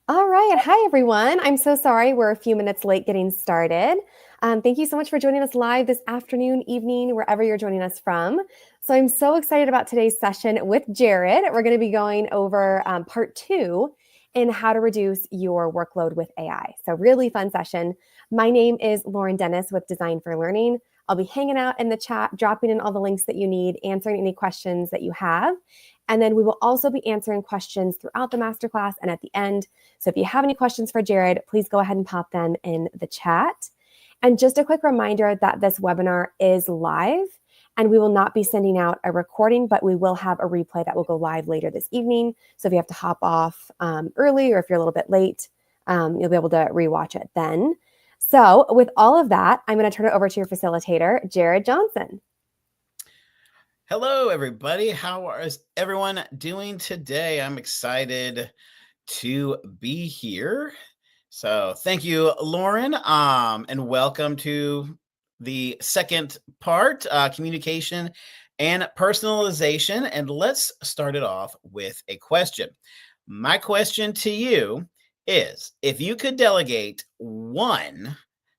All right. Hi, everyone. I'm so sorry we're a few minutes late getting started. Thank you so much for joining us live this afternoon, evening, wherever you're joining us from. So I'm so excited about today's session with Jared. We're going to be going over part two in how to reduce your workload with AI. So really fun session. My name is Lauren Dennis with Design for Learning. I'll be hanging out in the chat, dropping in all the links that you need, answering any questions that you have. And then we will also be answering questions throughout the masterclass and at the end. So if you have any questions for Jared, please go ahead and pop them in the chat. And just a quick reminder that this webinar is live and we will not be sending out a recording, but we will have a replay that will go live later this evening. So if you have to hop off early or if you're a little bit late, you'll be able to rewatch it then. So with all of that, I'm going to turn it over to your facilitator, Jared Johnson. Hello, everybody. How is everyone doing today? I'm excited to be here. So thank you, Lauren, and welcome to the second part, communication and personalization. And let's start it off with a question. My question to you is, if you could delegate one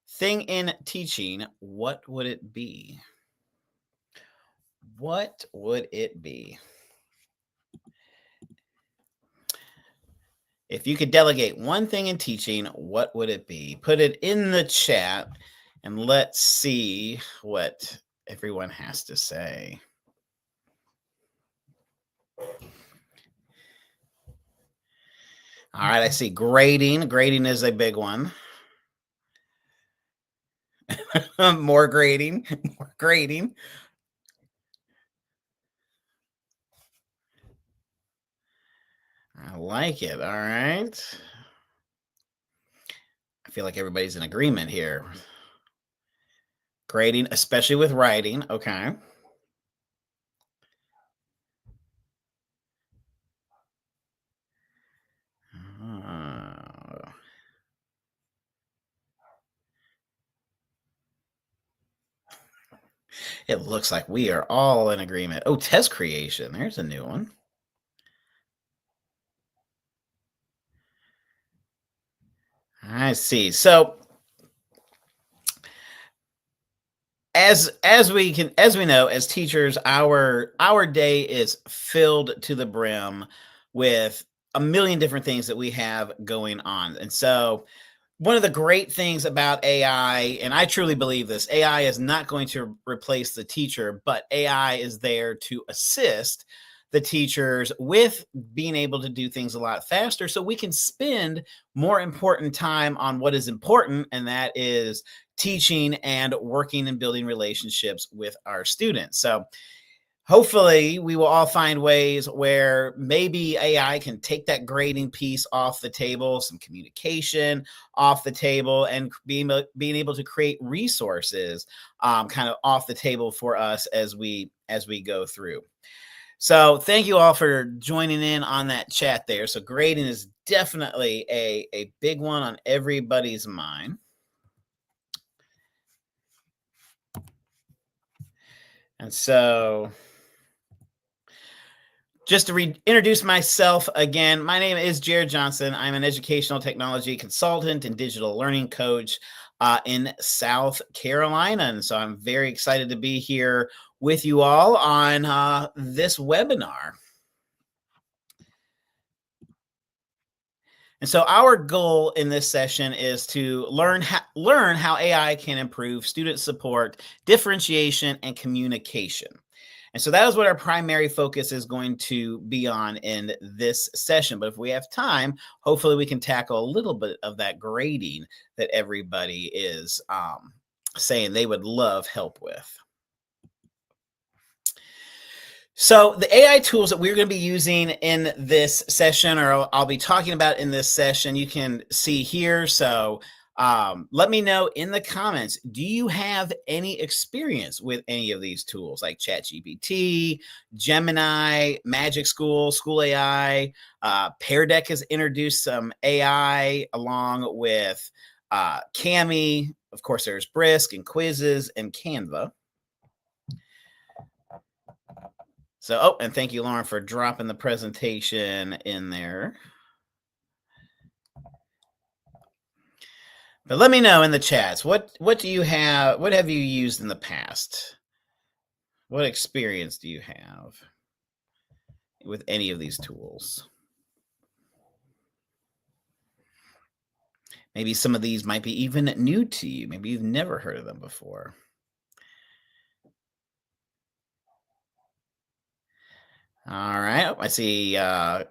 thing in teaching, what would it be? What would it be? If you could delegate one thing in teaching, what would it be? Put it in the chat and let's see what everyone has to say. All right, I see grading. Grading is a big one. More grading, more grading. I like it. All right. I feel like everybody's in agreement here. Grading, especially with writing. Okay. It looks like we are all in agreement. Oh, test creation. There's a new one. I see. So as we know as teachers, our day is filled to the brim with a million different things that we have going on. And so one of the great things about AI, and I truly believe this, AI is not going to replace the teacher, but AI is there to assist the teachers with being able to do things a lot faster so we can spend more important time on what is important, and that is teaching and working and building relationships with our students. So hopefully we will all find ways where maybe AI can take that grading piece off the table, some communication off the table, and being able to create resources kind of off the table for us as we go through. So thank you all for joining in on that chat there. So grading is definitely a big one on everybody's mind. And so just to reintroduce myself again, my name is Jared Johnson. I'm an educational technology consultant and digital learning coach in South Carolina. And so I'm very excited to be here with you all on this webinar. And so our goal in this session is to learn how AI can improve student support, differentiation, and communication. And so that is what our primary focus is going to be on in this session. But if we have time, hopefully we can tackle a little bit of that grading that everybody is saying they would love help with. So the AI tools that we're going to be using in this session, or I'll be talking about in this session, you can see here. So let me know in the comments, do you have any experience with any of these tools like ChatGPT, Gemini, Magic School, School AI? Pear Deck has introduced some AI along with Kami. Of course, there's Brisk and Quizzes and Canva. So, oh, and thank you, Lauren, for dropping the presentation in there. But let me know in the chats, what do you have, what have you used in the past? What experience do you have with any of these tools? Maybe some of these might be even new to you. Maybe you've never heard of them before. All right, I see all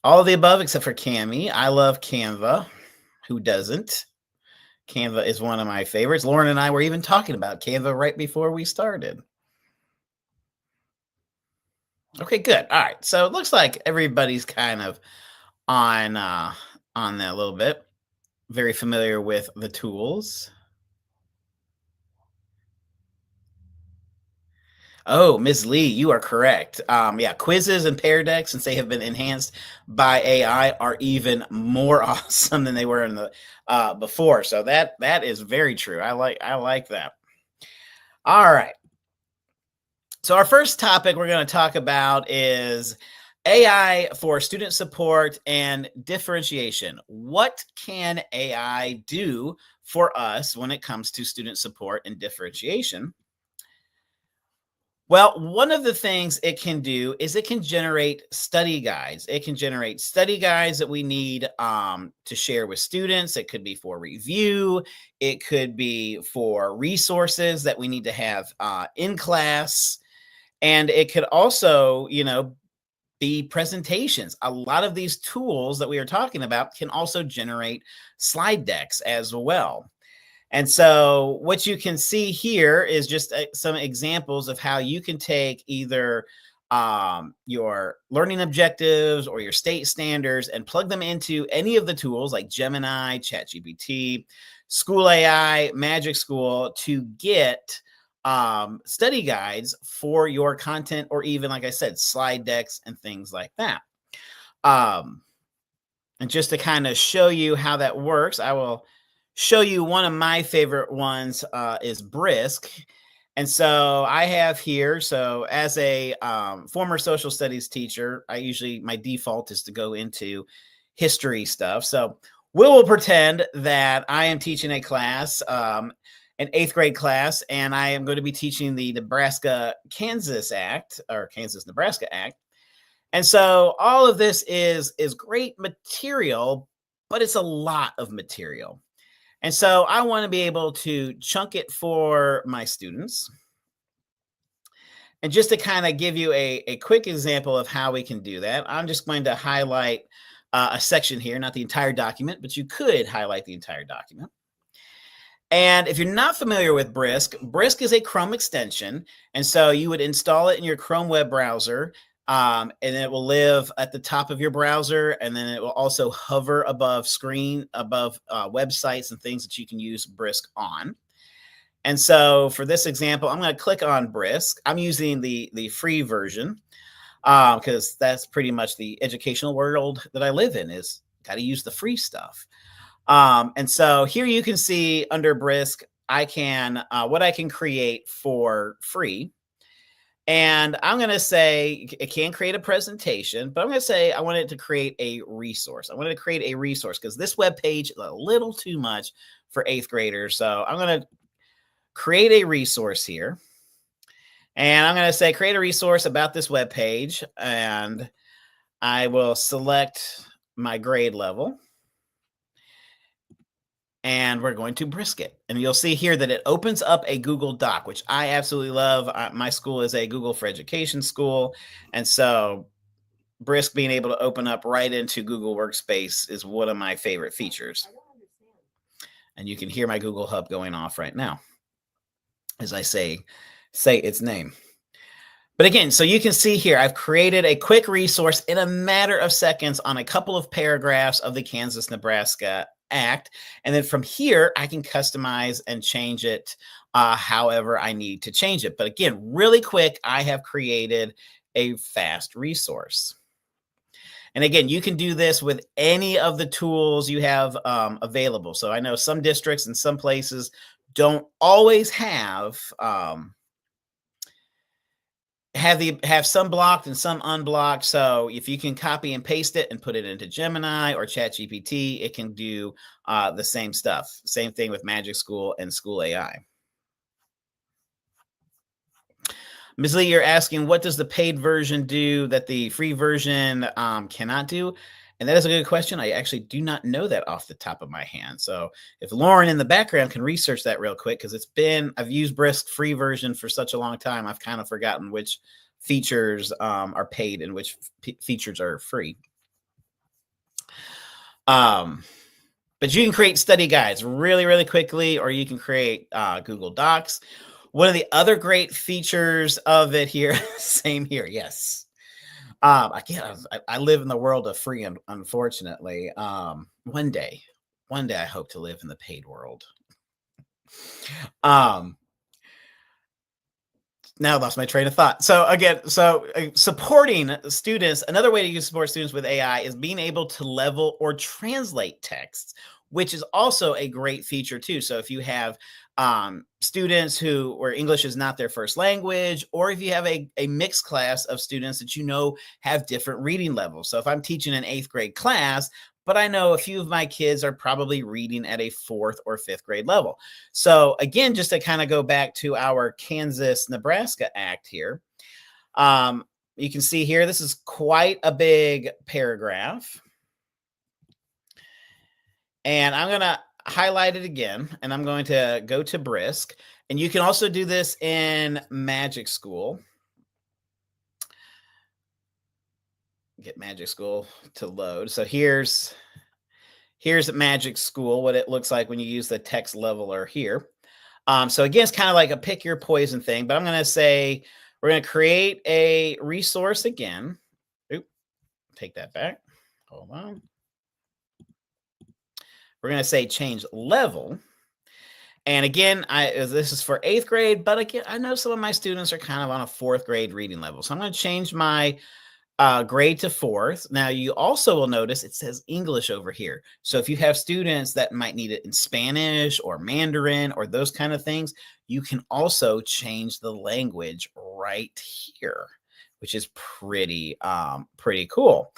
of the above except for Cami. I love Canva. Who doesn't? Canva is one of my favorites. Lauren and I were even talking about Canva right before we started. Okay, good. All right. So it looks like everybody's kind of on that a little bit. Very familiar with the tools. Oh, Ms. Lee, you are correct. Yeah, quizzes and Pear Deck, since they have been enhanced by AI, are even more awesome than they were in the before. So that is very true. I like that. All right. So our first topic we're going to talk about is AI for student support and differentiation. What can AI do for us when it comes to student support and differentiation? Well, one of the things it can do is it can generate study guides. It can generate study guides that we need to share with students. It could be for review. It could be for resources that we need to have in class. And it could also, be presentations. A lot of these tools that we are talking about can also generate slide decks as well. And so what you can see here is just some examples of how you can take either your learning objectives or your state standards and plug them into any of the tools like Gemini, ChatGPT, School AI, Magic School to get study guides for your content, or even, like I said, slide decks and things like that. And just to kind of show you how that works, I will show you one of my favorite ones is Brisk. And so I have here, so as a former social studies teacher, my default is to go into history stuff. So we will pretend that I am teaching a class, an 8th grade class, and I am going to be teaching the Nebraska-Kansas Act, or Kansas-Nebraska Act. And so all of this is great material, but it's a lot of material. And so I want to be able to chunk it for my students. And just to kind of give you a quick example of how we can do that, I'm just going to highlight a section here, not the entire document, but you could highlight the entire document. And if you're not familiar with Brisk is a Chrome extension. And so you would install it in your Chrome web browser, and it will live at the top of your browser. And then it will also hover above websites and things that you can use Brisk on. And so for this example, I'm going to click on Brisk. I'm using the free version because that's pretty much the educational world that I live in, is got to use the free stuff. And so here you can see under Brisk, I can what I can create for free. And I'm going to say it can create a presentation, but I'm going to say I want it to create a resource. I wanted to create a resource because this web page is a little too much for 8th graders. So I'm going to create a resource here. And I'm going to say create a resource about this web page. And I will select my grade level. And we're going to Brisk it. And you'll see here that it opens up a Google Doc, which I absolutely love. My school is a Google for Education school. And so Brisk being able to open up right into Google Workspace is one of my favorite features. And you can hear my Google Hub going off right now as I say its name. But again, so you can see here, I've created a quick resource in a matter of seconds on a couple of paragraphs of the Kansas-Nebraska Act. And then from here, I can customize and change it however I need to change it. But again, really quick, I have created a fast resource. And again, you can do this with any of the tools you have available. So I know some districts and some places don't always have have some blocked and some unblocked. So if you can copy and paste it and put it into Gemini or ChatGPT, it can do the same stuff. Same thing with Magic School and School AI. Ms. Lee, you're asking, what does the paid version do that the free version cannot do? And that is a good question. I actually do not know that off the top of my hand. So if Lauren in the background can research that real quick, because I've used Brisk free version for such a long time, I've kind of forgotten which features are paid and which features are free. But you can create study guides really, really quickly, or you can create Google Docs. One of the other great features of it here, same here, yes. I live in the world of free, unfortunately. One day I hope to live in the paid world. Now I lost my train of thought. So again, supporting students, another way to support students with AI is being able to level or translate texts, which is also a great feature too. So if you have students where English is not their first language, or if you have a mixed class of students that have different reading levels. So if I'm teaching an 8th grade class, but I know a few of my kids are probably reading at a 4th or 5th grade level. So again, just to kind of go back to our Kansas-Nebraska Act here, you can see here, this is quite a big paragraph. And I'm going to highlight it again, and I'm going to go to Brisk. And you can also do this in Magic School. Get Magic School to load. So here's Magic School, what it looks like when you use the text leveler here. So again, it's kind of like a pick your poison thing, but I'm going to say we're going to create a resource again. Oop, take that back. Hold on. We're going to say change level. And again, this is for 8th grade, but again, I know some of my students are kind of on a 4th grade reading level. So I'm going to change my grade to 4th. Now, you also will notice it says English over here. So if you have students that might need it in Spanish or Mandarin or those kind of things, you can also change the language right here, which is pretty cool.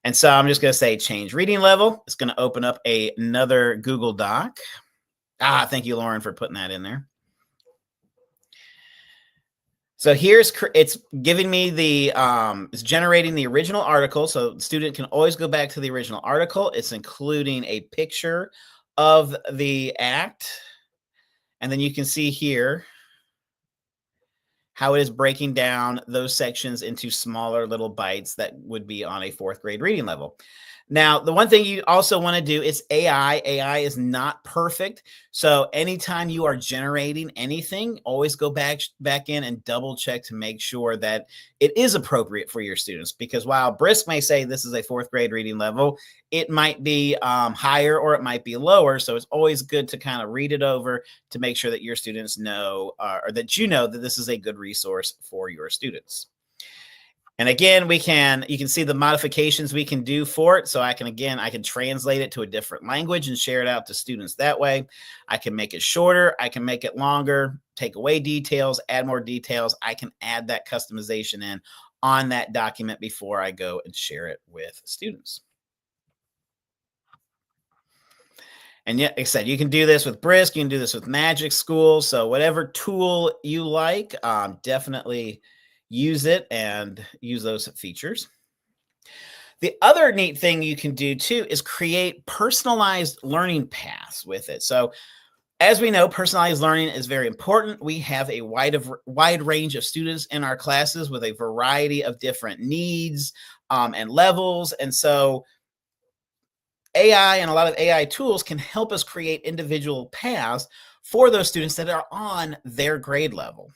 And so I'm just going to say change reading level. It's going to open up another Google Doc. Thank you, Lauren, for putting that in there. So it's giving me it's generating the original article. So the student can always go back to the original article. It's including a picture of the act. And then you can see here how it is breaking down those sections into smaller little bites that would be on a 4th grade reading level. Now, the one thing you also want to do is AI. AI is not perfect. So anytime you are generating anything, always go back in and double check to make sure that it is appropriate for your students. Because while Brisk may say this is a 4th grade reading level, it might be higher or it might be lower. So it's always good to kind of read it over to make sure that your students know or that you know that this is a good resource for your students. And again, you can see the modifications we can do for it. So I can translate it to a different language and share it out to students that way. I can make it shorter. I can make it longer, take away details, add more details. I can add that customization in on that document before I go and share it with students. And yet, like I said, you can do this with Brisk. You can do this with Magic School. So whatever tool you like, definitely use it and use those features. The other neat thing you can do too is create personalized learning paths with it. So as we know, personalized learning is very important. We have a wide range of students in our classes with a variety of different needs and levels. And so AI and a lot of AI tools can help us create individual paths for those students that are on their grade level.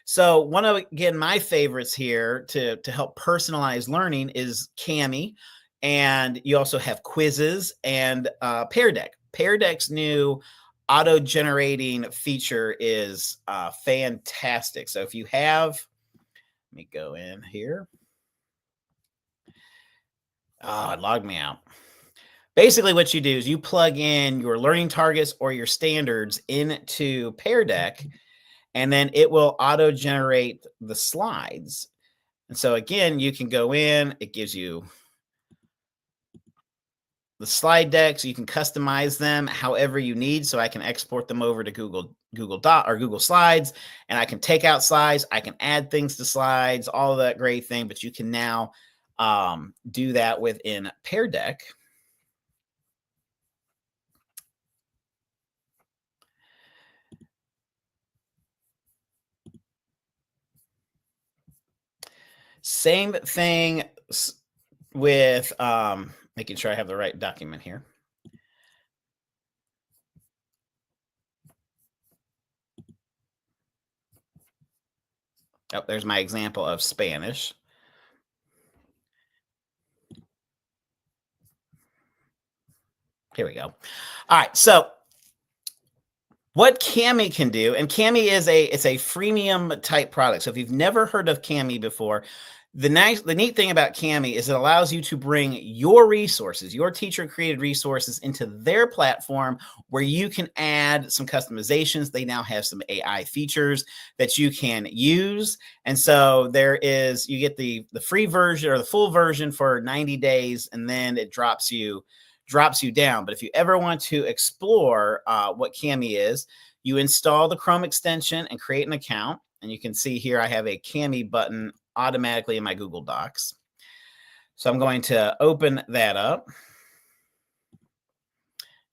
So one of, again, my favorites here to help personalize learning is Kami. And you also have quizzes and Pear Deck. Pear Deck's new auto-generating feature is fantastic. So if you have, let me go in here. Oh, it logged me out. Basically, what you do is you plug in your learning targets or your standards into Pear Deck, and then it will auto-generate the slides. And so again, you can go in, it gives you the slide decks. You can customize them however you need. So I can export them over to Google Doc or Google Slides, and I can take out slides. I can add things to slides, all of that great thing. But you can now do that within Pear Deck. Same thing with making sure I have the right document here. Oh, there's my example of Spanish. Here we go. All right, so what Cami can do, and Cami is it's a freemium type product. So if you've never heard of Cami before, the neat thing about Cami is it allows you to bring your resources, your teacher created resources, into their platform where you can add some customizations. They now have some AI features that you can use. And so you get the free version or the full version for 90 days, and then it drops you down. But if you ever want to explore what Cami is, you install the Chrome extension and create an account. And you can see here I have a Cami button automatically in my Google Docs. So I'm going to open that up.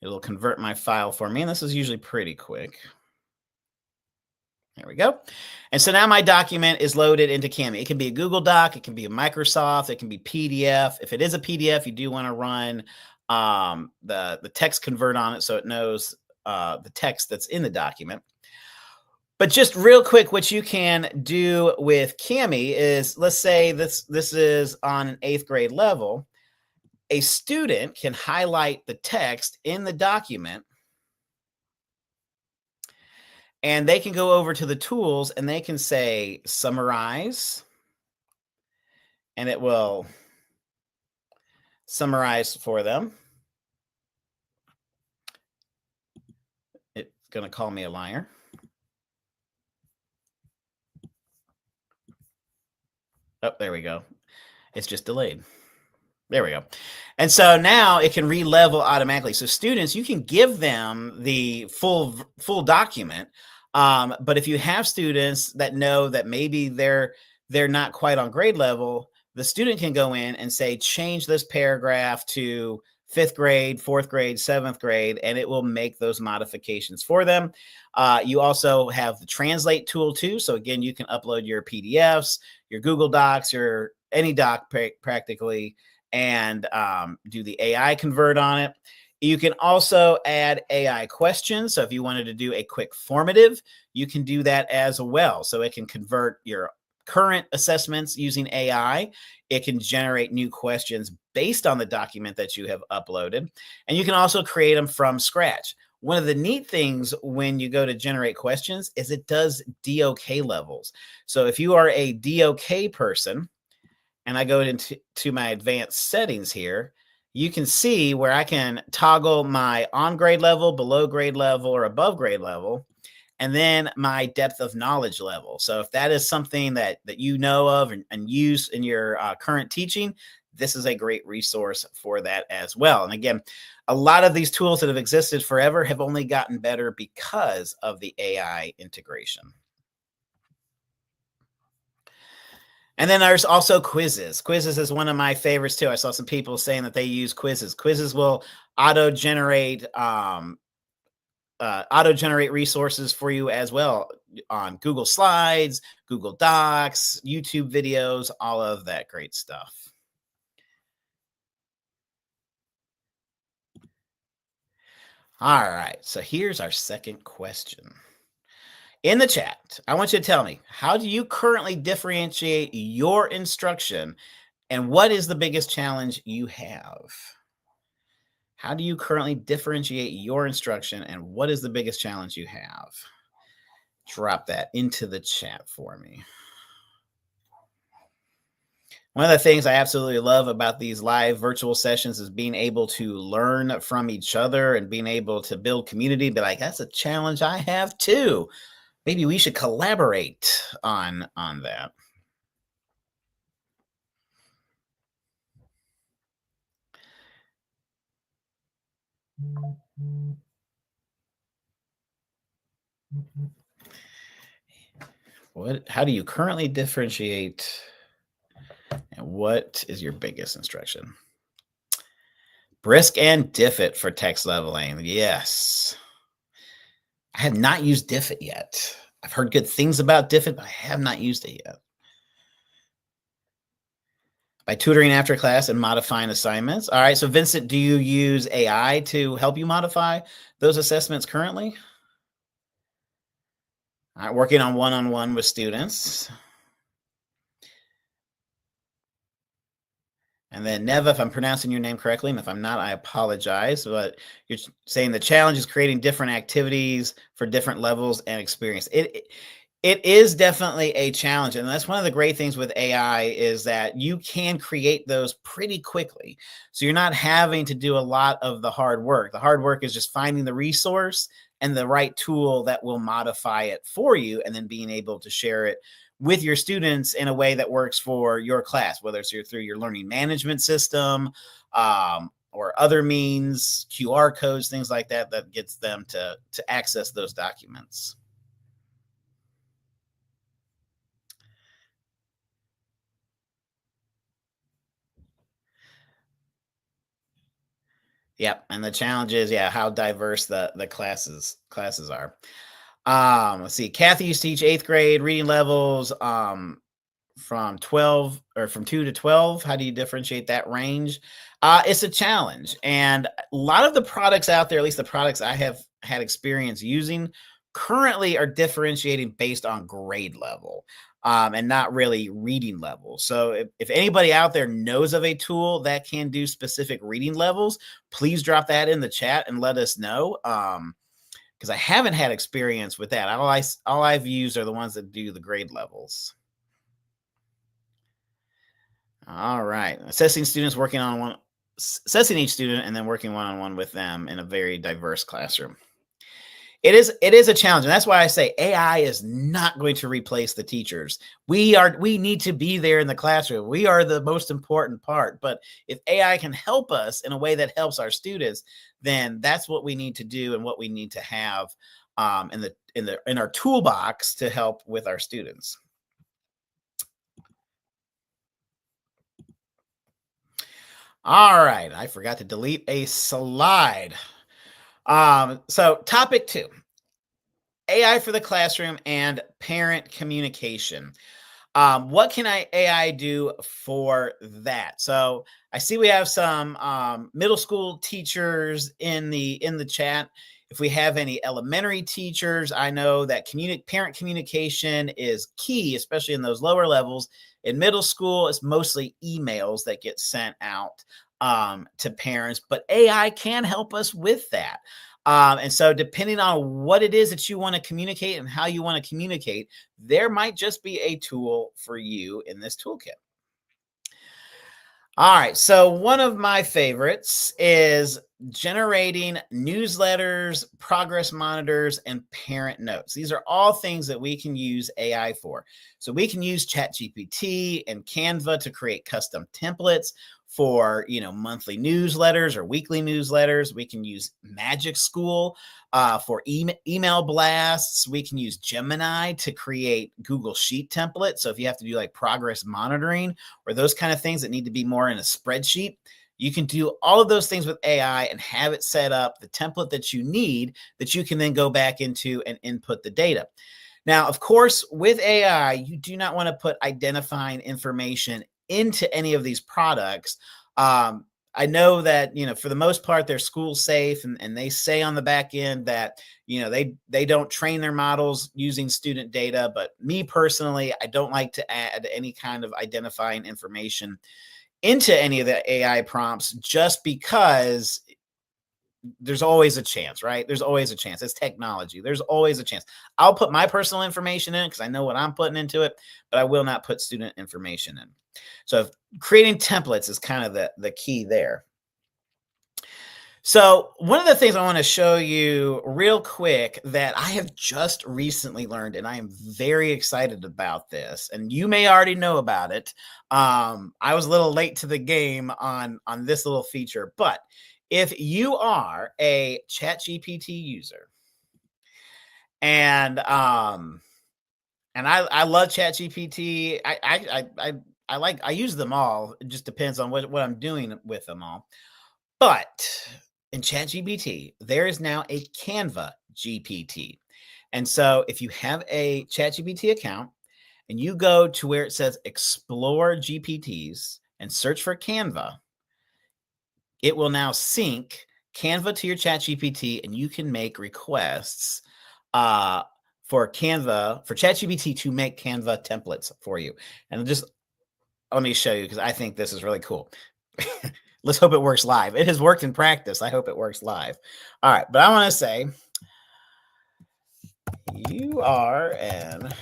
It'll convert my file for me, and this is usually pretty quick. There we go. And so now my document is loaded into Cami. It can be a Google Doc, it can be a Microsoft, it can be PDF. If it is a PDF, you do want to run the text convert on it so it knows the text that's in the document. But just real quick, what you can do with Cami is, let's say this is on an 8th grade level. A student can highlight the text in the document, and they can go over to the tools and they can say summarize, and it will summarize for them. It's going to call me a liar. Oh, there we go. It's just delayed. There we go. And so now it can re-level automatically. So students, you can give them the full document. But if you have students that know that maybe they're not quite on grade level, the student can go in and say, change this paragraph to 5th grade, 4th grade, 7th grade, and it will make those modifications for them. You also have the translate tool too. So again, you can upload your PDFs, your Google Docs, your any doc practically, and do the AI convert on it. You can also add AI questions. So if you wanted to do a quick formative, you can do that as well. So it can convert your current assessments using AI. It can generate new questions based on the document that you have uploaded. And you can also create them from scratch. One of the neat things when you go to generate questions is it does DOK levels. So if you are a DOK person, and I go into my advanced settings here, you can see where I can toggle my on grade level, below grade level, or above grade level, and then my depth of knowledge level. So if that is something that you know of and use in your current teaching, this is a great resource for that as well. And again, a lot of these tools that have existed forever have only gotten better because of the AI integration. And then there's also quizzes. Quizzes is one of my favorites too. I saw some people saying that they use quizzes. Quizzes will auto-generate resources for you as well on Google Slides, Google Docs, YouTube videos, all of that great stuff. All right, so here's our second question. In the chat, I want you to tell me, how do you currently differentiate your instruction, and what is the biggest challenge you have? How do you currently differentiate your instruction, and what is the biggest challenge you have? Drop that into the chat for me. One of the things I absolutely love about these live virtual sessions is being able to learn from each other and being able to build community. Be like, that's a challenge I have too. Maybe we should collaborate on that. How do you currently differentiate, and what is your biggest instruction? Brisk and Diffit for text leveling. Yes. I have not used Diffit yet. I've heard good things about Diffit, but I have not used it yet. By tutoring after class and modifying assignments. All right. So, Vincent, do you use AI to help you modify those assessments currently? All right. Working on one with students. And then Neva, if I'm pronouncing your name correctly, and if I'm not, I apologize. But you're saying the challenge is creating different activities for different levels and experience. It is definitely a challenge, and that's one of the great things with AI is that you can create those pretty quickly. So you're not having to do a lot of the hard work. The hard work is just finding the resource and the right tool that will modify it for you, and then being able to share it with your students in a way that works for your class, whether it's through your learning management system, or other means, QR codes, things like that, that gets them to access those documents. Yep, and the challenge is, yeah, how diverse the classes are. Let's see. Kathy used to teach 8th grade reading levels. From 12 or from 2 to 12, how do you differentiate that range? It's a challenge, and a lot of the products out there, at least the products I have had experience using, currently are differentiating based on grade level, and not really reading level. So if anybody out there knows of a tool that can do specific reading levels, please drop that in the chat and let us know, because I haven't had experience with that. All I've used are the ones that do the grade levels. All right. Assessing each student and then working one-on-one with them in a very diverse classroom. It is a challenge. And that's why I say AI is not going to replace the teachers. We need to be there in the classroom. We are the most important part. But if AI can help us in a way that helps our students, then that's what we need to do and what we need to have in our toolbox to help with our students. All right. I forgot to delete a slide. So topic 2, AI for the classroom and parent communication. What can AI do for that? So I see we have some middle school teachers in the chat. If we have any elementary teachers, I know that parent communication is key, especially in those lower levels. In middle school, it's mostly emails that get sent out to parents, but AI can help us with that. And so depending on what it is that you want to communicate and how you want to communicate, there might just be a tool for you in this toolkit. All right. So one of my favorites is generating newsletters, progress monitors, and parent notes. These are all things that we can use AI for. So we can use ChatGPT and Canva to create custom templates for, monthly newsletters or weekly newsletters. We can use Magic School for email blasts. We can use Gemini to create Google Sheet templates. So if you have to do like progress monitoring or those kind of things that need to be more in a spreadsheet, you can do all of those things with AI and have it set up the template that you need that you can then go back into and input the data. Now, of course, with AI, you do not want to put identifying information into any of these products. I know that, for the most part, they're school safe, and they say on the back end that, they don't train their models using student data. But me personally, I don't like to add any kind of identifying information into any of the AI prompts, just because there's always a chance, right? There's always a chance. It's technology. There's always a chance. I'll put my personal information in because I know what I'm putting into it, but I will not put student information in. So creating templates is kind of the key there. So one of the things I want to show you real quick that I have just recently learned, and I am very excited about this, and you may already know about it. I was a little late to the game on this little feature, but If you are a ChatGPT user, and I love ChatGPT. I use them all. It just depends on what I'm doing with them all. But in ChatGPT, there is now a Canva GPT. And so if you have a ChatGPT account and you go to where it says explore GPTs and search for Canva, it will now sync Canva to your ChatGPT, and you can make requests for ChatGPT to make Canva templates for you. And just let me show you, because I think this is really cool. Let's hope it works live. It has worked in practice. I hope it works live. All right, but I want to say you are an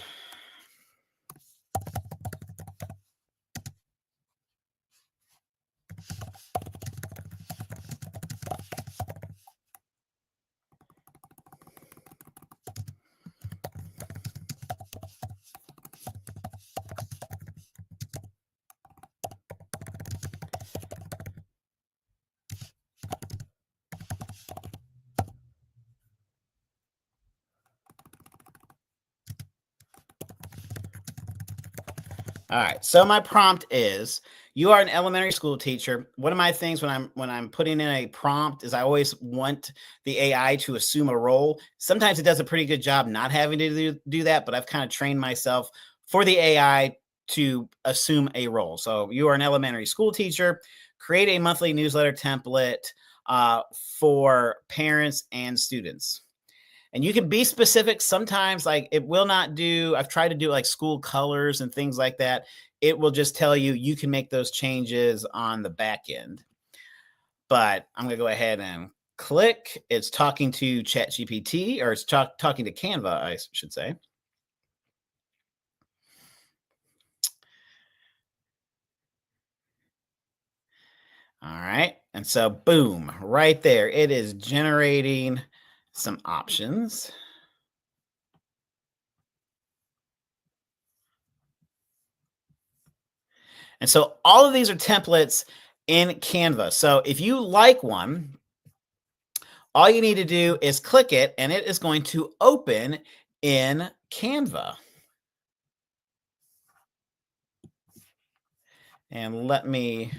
All right. So my prompt is: you are an elementary school teacher. One of my things when I'm putting in a prompt is I always want the AI to assume a role. Sometimes it does a pretty good job not having to do that, but I've kind of trained myself for the AI to assume a role. So you are an elementary school teacher. Create a monthly newsletter template for parents and students. And you can be specific. Sometimes, like, it will not do, I've tried to do like school colors and things like that. It will just tell you you can make those changes on the back end. But I'm going to go ahead and click. It's talking to ChatGPT, or it's talking to Canva, I should say. All right. And so, boom, right there, it is generating some options. And so all of these are templates in Canva. So if you like one, all you need to do is click it, and it is going to open in Canva. And let me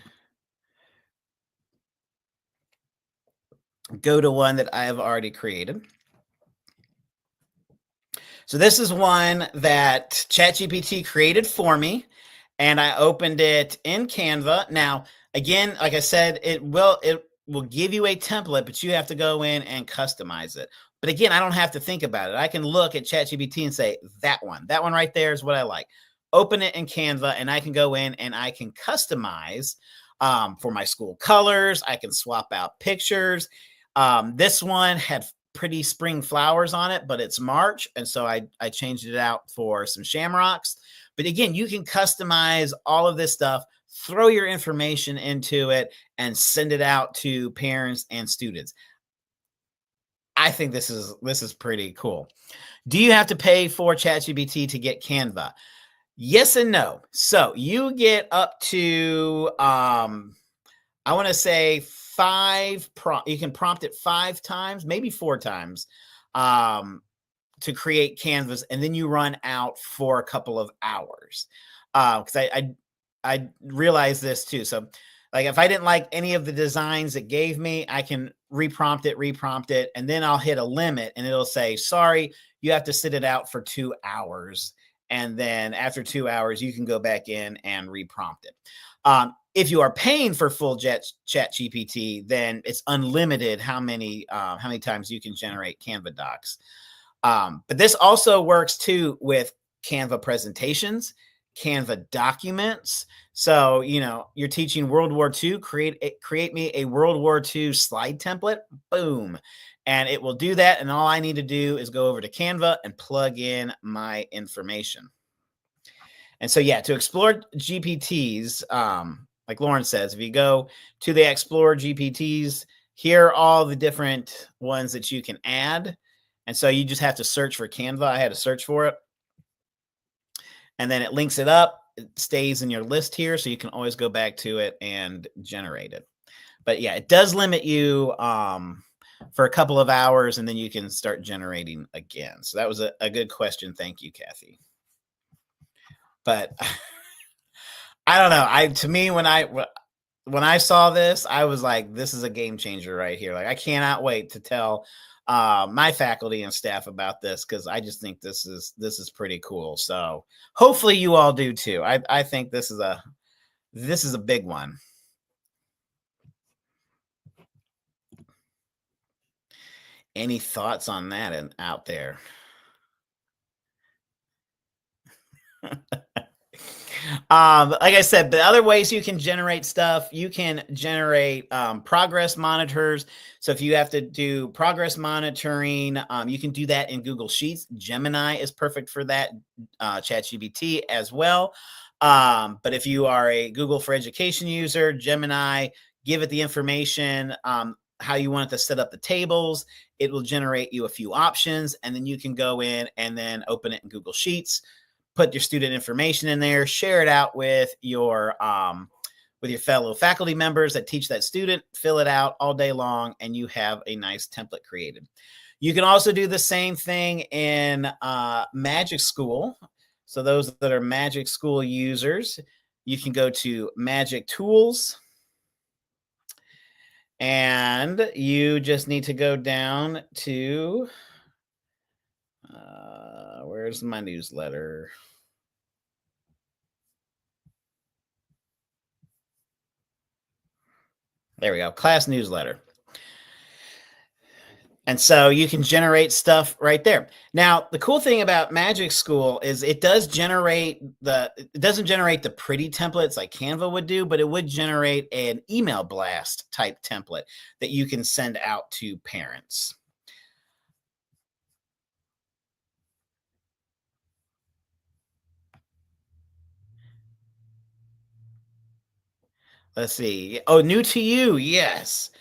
go to one that I have already created. So this is one that ChatGPT created for me, and I opened it in Canva. Now, again, like I said, it will give you a template, but you have to go in and customize it. But again, I don't have to think about it. I can look at ChatGPT and say, that one right there is what I like. Open it in Canva, and I can go in and I can customize for my school colors. I can swap out pictures. This one had pretty spring flowers on it, but it's March, and so I changed it out for some shamrocks. But again, you can customize all of this stuff, throw your information into it, and send it out to parents and students. I think this is pretty cool. Do you have to pay for ChatGPT to get Canva? Yes and no. So you get up to I want to say you can prompt it 5 times, maybe 4 times, to create canvas, and then you run out for a couple of hours. Because I realized this too. So, like, if I didn't like any of the designs it gave me, I can reprompt it, and then I'll hit a limit, and it'll say, "Sorry, you have to sit it out for 2 hours." And then after 2 hours, you can go back in and reprompt it. If you are paying for full ChatGPT, then it's unlimited how many times you can generate Canva docs. But this also works too with Canva presentations, Canva documents. So, you're teaching World War II, create me a World War II slide template, boom. And it will do that. And all I need to do is go over to Canva and plug in my information. And so, yeah, to explore GPTs, like Lauren says, if you go to the Explore GPTs, here are all the different ones that you can add. And so you just have to search for Canva. I had to search for it. And then it links it up. It stays in your list here, so you can always go back to it and generate it. But yeah, it does limit you for a couple of hours, and then you can start generating again. So that was a good question. Thank you, Kathy. But I don't know. To me, when I saw this, I was like, this is a game changer right here. Like, I cannot wait to tell my faculty and staff about this, because I just think this is pretty cool. So hopefully you all do too. I think this is a big one. Any thoughts on that and out there? Like I said, the other ways you can generate stuff, you can generate progress monitors. So if you have to do progress monitoring, you can do that in Google Sheets. Gemini is perfect for that, ChatGPT as well. But if you are a Google for Education user, Gemini, give it the information, how you want it to set up the tables. It will generate you a few options, and then you can go in and then open it in Google Sheets, put your student information in there, share it out with your fellow faculty members that teach that student, fill it out all day long, and you have a nice template created. You can also do the same thing in Magic School. So those that are Magic School users, you can go to Magic Tools, and you just need to go down to, where's my newsletter? There we go, class newsletter. And so you can generate stuff right there. Now, the cool thing about Magic School is it doesn't generate the pretty templates like Canva would do, but it would generate an email blast type template that you can send out to parents. Let's see. Oh, new to you. Yes.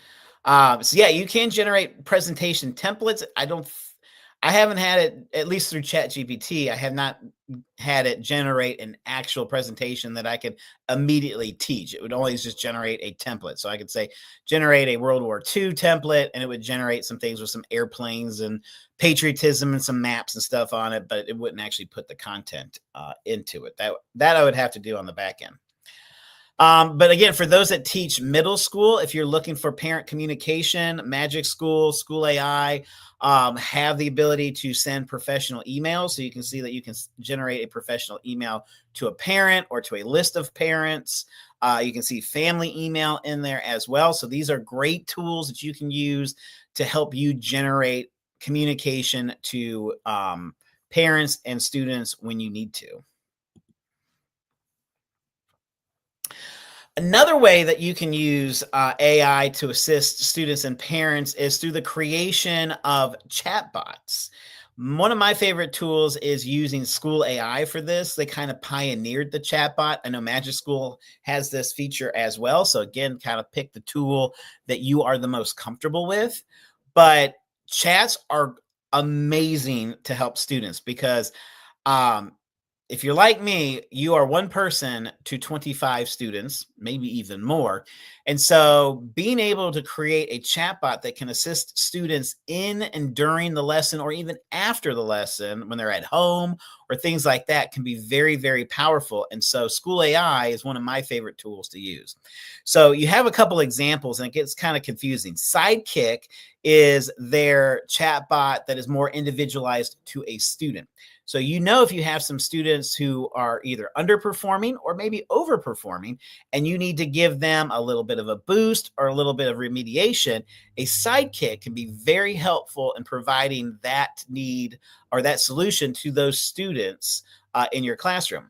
So yeah, you can generate presentation templates. I haven't had it, at least through ChatGPT. I have not had it generate an actual presentation that I could immediately teach. It would always just generate a template. So I could say, generate a World War II template, and it would generate some things with some airplanes and patriotism and some maps and stuff on it, but it wouldn't actually put the content into it. That I would have to do on the back end. But again, for those that teach middle school, if you're looking for parent communication, Magic School, School AI have the ability to send professional emails. So you can see that you can generate a professional email to a parent or to a list of parents. You can see family email in there as well. So these are great tools that you can use to help you generate communication to parents and students when you need to. Another way that you can use AI to assist students and parents is through the creation of chatbots. One of my favorite tools is using School AI for this. They kind of pioneered the chatbot. I know Magic School has this feature as well. So again, kind of pick the tool that you are the most comfortable with. But chats are amazing to help students because if you're like me, you are one person to 25 students, maybe even more. And so being able to create a chatbot that can assist students in and during the lesson, or even after the lesson when they're at home or things like that, can be very, very powerful. And so School AI is one of my favorite tools to use. So you have a couple examples, and it gets kind of confusing. Sidekick is their chatbot that is more individualized to a student. So if you have some students who are either underperforming or maybe overperforming, and you need to give them a little bit of a boost or a little bit of remediation, a sidekick can be very helpful in providing that need or that solution to those students in your classroom.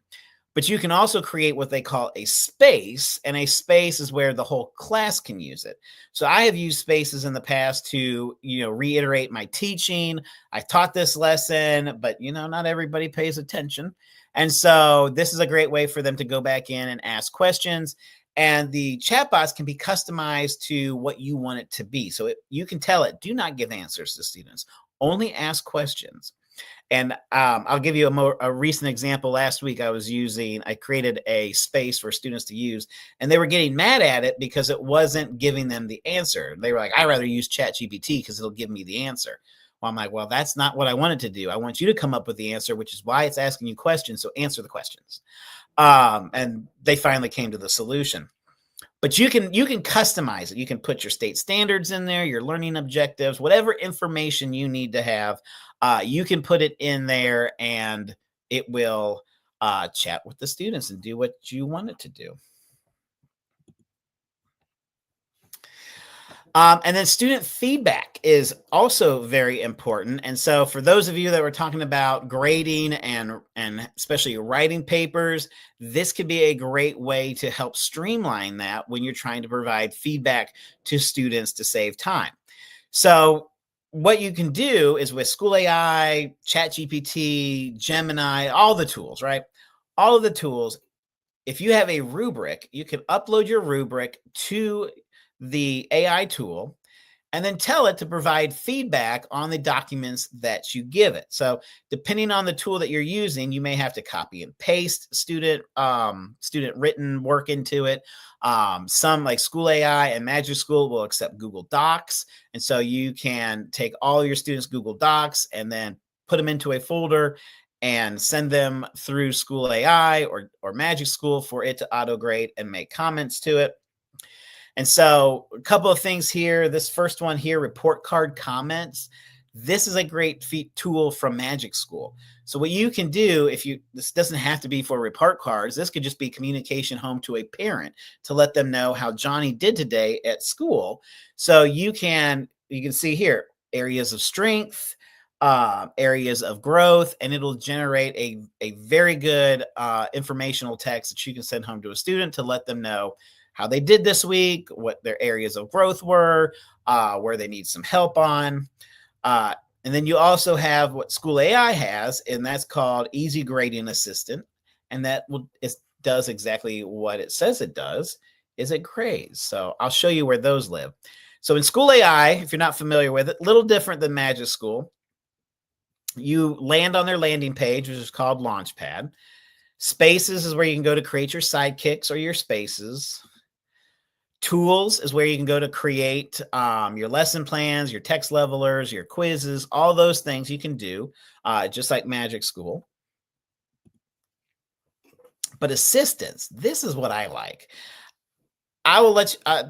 But you can also create what they call a space, and a space is where the whole class can use it. So I have used spaces in the past to, reiterate my teaching. I taught this lesson, but not everybody pays attention. And so this is a great way for them to go back in and ask questions. And the chatbots can be customized to what you want it to be. So you can tell it, do not give answers to students, only ask questions. And I'll give you a recent example. Last week, I created a space for students to use, and they were getting mad at it because it wasn't giving them the answer. They were like, "I'd rather use ChatGPT because it'll give me the answer." Well, I'm like, "Well, that's not what I wanted to do. I want you to come up with the answer, which is why it's asking you questions. So answer the questions." And they finally came to the solution. But you can customize it. You can put your state standards in there, your learning objectives, whatever information you need to have. You can put it in there, and it will chat with the students and do what you want it to do. And then student feedback is also very important. And so for those of you that were talking about grading and especially writing papers, this could be a great way to help streamline that when you're trying to provide feedback to students to save time. So what you can do is with School AI, ChatGPT, Gemini, all the tools, right? All of the tools, if you have a rubric, you can upload your rubric to the AI tool and then tell it to provide feedback on the documents that you give it. So depending on the tool that you're using, you may have to copy and paste student written work into it. Some like School AI and Magic School will accept Google Docs. And so you can take all your students' Google Docs and then put them into a folder and send them through School AI or Magic School for it to auto grade and make comments to it. And so a couple of things here. This first one here, report card comments. This is a great tool from Magic School. So what you can do, this doesn't have to be for report cards. This could just be communication home to a parent to let them know how Johnny did today at school. So you can see here, areas of strength, areas of growth, and it'll generate a very good informational text that you can send home to a student to let them know how they did this week, what their areas of growth were, where they need some help on. And then you also have what School AI has, and that's called Easy Grading Assistant. And that does exactly what it says it does, is it grades. So I'll show you where those live. So in School AI, if you're not familiar with it, a little different than Magic School, you land on their landing page, which is called Launchpad. Spaces is where you can go to create your sidekicks or your spaces. Tools is where you can go to create your lesson plans, your text levelers, your quizzes, all those things you can do, just like Magic School. But assistance, this is what I like. I will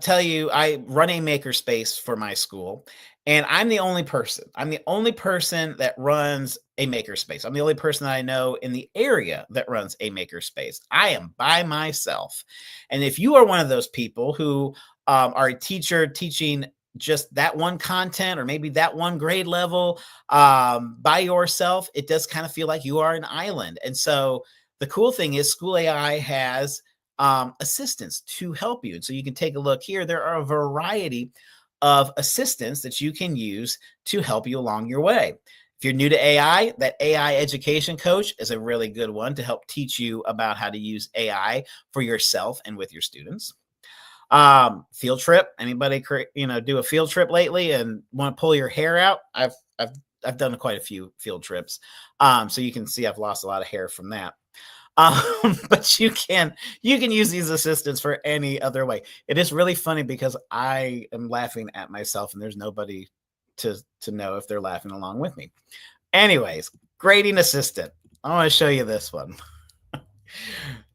tell you, I run a makerspace for my school, and I'm the only person. I'm the only person that runs a makerspace. I'm the only person that I know in the area that runs a makerspace. I am by myself. And if you are one of those people who are a teacher teaching just that one content or maybe that one grade level by yourself, it does kind of feel like you are an island. And so the cool thing is School AI has assistants to help you. And so you can take a look here. There are a variety of assistants that you can use to help you along your way. If you're new to AI, that AI education coach is a really good one to help teach you about how to use AI for yourself and with your students. Field trip. Anybody, do a field trip lately and want to pull your hair out? I've done quite a few field trips. So you can see I've lost a lot of hair from that. But you can use these assistants for any other way. It is really funny because I am laughing at myself and there's nobody to know if they're laughing along with me. Anyways, grading assistant. I want to show you this one.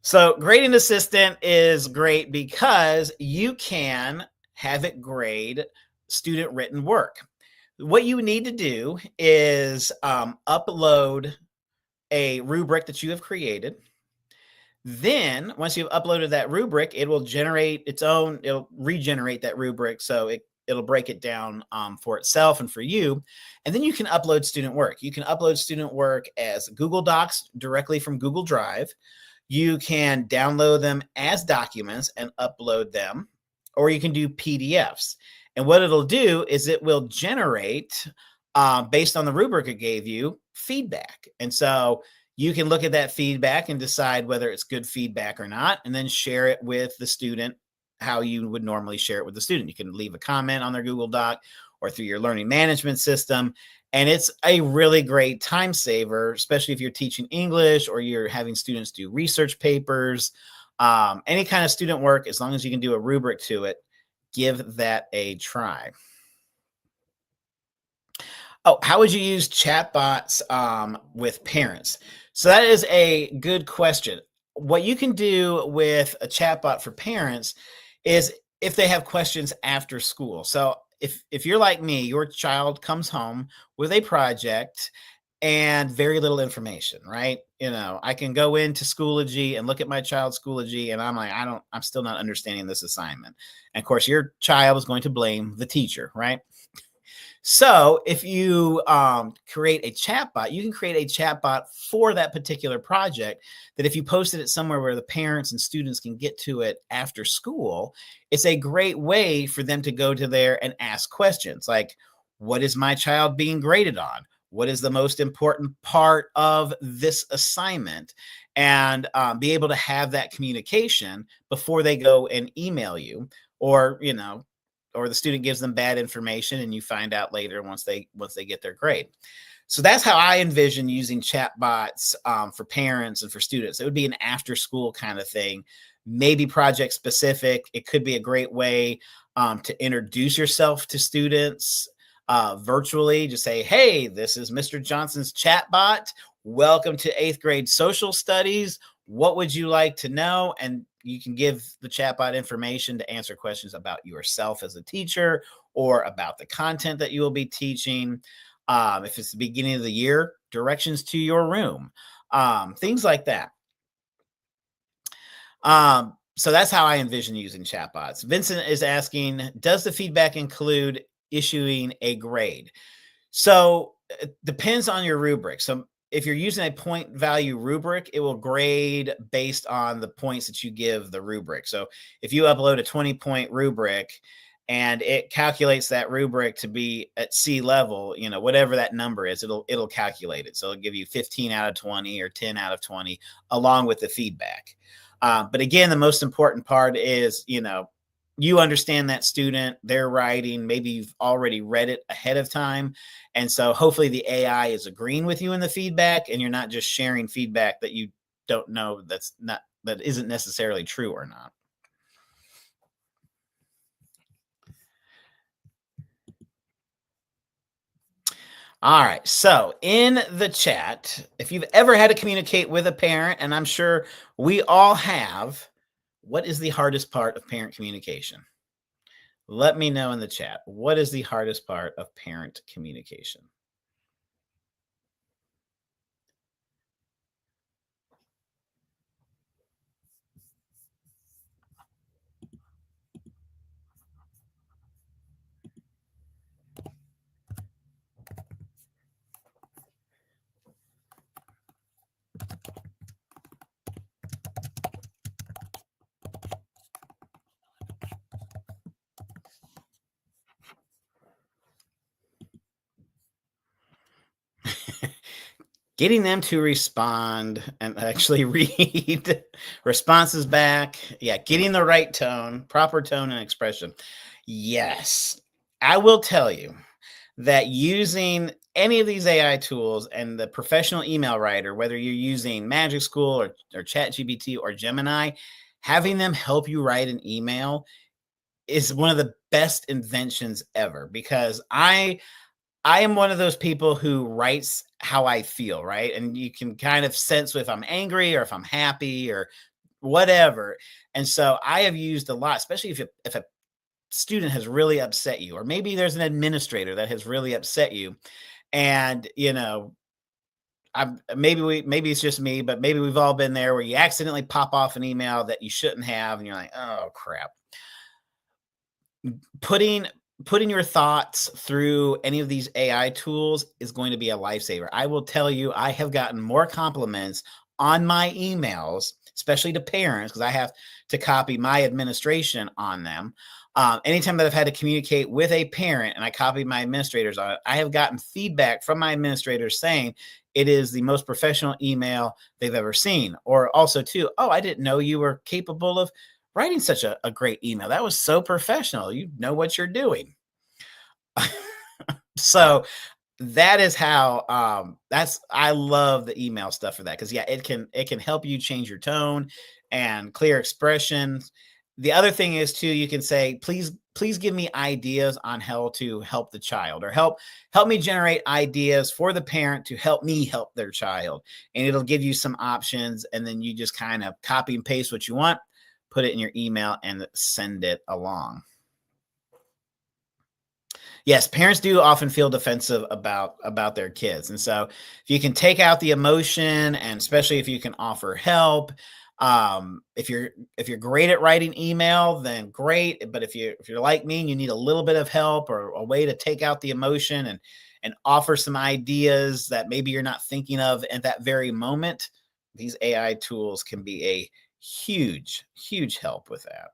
So grading assistant is great because you can have it grade student written work. What you need to do is upload a rubric that you have created. Then once you've uploaded that rubric, it will generate it'll regenerate that rubric. So it'll break it down for itself and for you. And then you can upload student work. You can upload student work as Google Docs directly from Google Drive. You can download them as documents and upload them, or you can do PDFs. And what it'll do is it will generate, based on the rubric it gave you, feedback. And so you can look at that feedback and decide whether it's good feedback or not, and then share it with the student how you would normally share it with the student. You can leave a comment on their Google Doc, or through your learning management system. And it's a really great time saver, especially if you're teaching English or you're having students do research papers, any kind of student work. As long as you can do a rubric to it, give that a try. Oh, how would you use chatbots with parents? So that is a good question. What you can do with a chatbot for parents is if they have questions after school. So if you're like me, your child comes home with a project and very little information, right? I can go into Schoology and look at my child's Schoology, and I'm like, I'm still not understanding this assignment. And of course, your child is going to blame the teacher, right? So if you create a chatbot, you can create a chatbot for that particular project that if you posted it somewhere where the parents and students can get to it after school, it's a great way for them to go to there and ask questions like, what is my child being graded on? What is the most important part of this assignment? And be able to have that communication before they go and email you, or or the student gives them bad information and you find out later once they get their grade. So that's how I envision using chatbots for parents and for students. It would be an after school kind of thing, maybe project specific. It could be a great way to introduce yourself to students virtually. Just say, hey, this is Mr. Johnson's chatbot. Welcome to 8th grade social studies. What would you like to know? And you can give the chatbot information to answer questions about yourself as a teacher or about the content that you will be teaching. If it's the beginning of the year, directions to your room, things like that. So that's how I envision using chatbots. Vincent is asking, does the feedback include issuing a grade? So it depends on your rubric. So if you're using a point value rubric, it will grade based on the points that you give the rubric. So if you upload a 20-point rubric and it calculates that rubric to be at C level, whatever that number is, it'll calculate it. So it'll give you 15 out of 20 or 10 out of 20 along with the feedback. But again, the most important part is, you understand that student, their writing, maybe you've already read it ahead of time. And so hopefully the AI is agreeing with you in the feedback and you're not just sharing feedback that you don't know that isn't necessarily true or not. All right. So in the chat, if you've ever had to communicate with a parent, and I'm sure we all have, what is the hardest part of parent communication? Let me know in the chat. What is the hardest part of parent communication? Getting them to respond and actually read responses back. Yeah, getting the right tone, proper tone and expression. Yes, I will tell you that using any of these AI tools and the professional email writer, whether you're using Magic School or ChatGPT or Gemini, having them help you write an email is one of the best inventions ever, because I am one of those people who writes how I feel, right? And you can kind of sense if I'm angry or if I'm happy or whatever. And so I have used a lot, especially if a student has really upset you, or maybe there's an administrator that has really upset you. And, maybe it's just me, but maybe we've all been there where you accidentally pop off an email that you shouldn't have. And you're like, oh crap. Putting your thoughts through any of these AI tools is going to be a lifesaver. I will tell you, I have gotten more compliments on my emails, especially to parents, because I have to copy my administration on them. Anytime that I've had to communicate with a parent and I copied my administrators on it, I have gotten feedback from my administrators saying it is the most professional email they've ever seen. Or also too, oh, I didn't know you were capable of writing such a great email. That was so professional. You know what you're doing. So that is how that's I love the email stuff for that, because yeah, it can help you change your tone and clear expressions. The other thing is too, you can say, please give me ideas on how to help the child, or help me generate ideas for the parent to help me help their child. And it'll give you some options, and then you just kind of copy and paste what you want, put it in your email, and send it along. Yes, parents do often feel defensive about their kids. And so if you can take out the emotion, and especially if you can offer help, if you're great at writing email, then great. But if you're like me and you need a little bit of help, or a way to take out the emotion, and offer some ideas that maybe you're not thinking of at that very moment, these AI tools can be a huge help with that.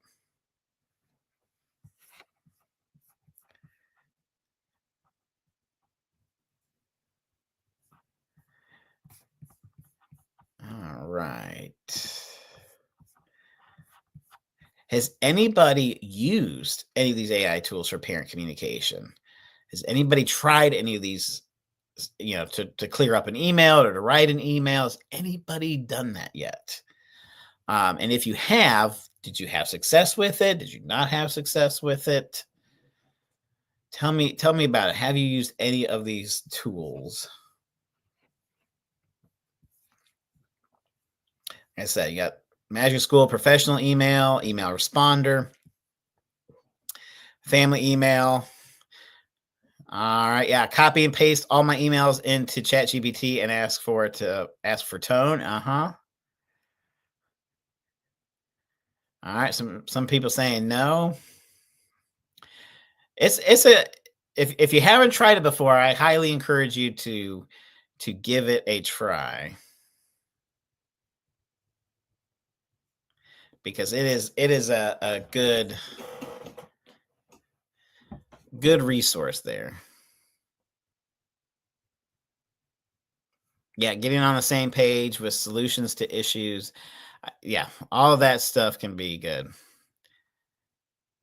All right. Has anybody used any of these AI tools for parent communication? Has anybody tried any of these, to clear up an email or to write an email? Has anybody done that yet? And if you have, did you have success with it? Did you not have success with it? Tell me about it. Have you used any of these tools? Like I said, you got Magic School Professional Email, Email Responder, Family Email. All right, yeah, copy and paste all my emails into ChatGPT and ask for tone. Uh-huh. All right, some people saying no. It's a if you haven't tried it before, I highly encourage you to give it a try, because it is a good resource there. Yeah, getting on the same page with solutions to issues. Yeah, all of that stuff can be good.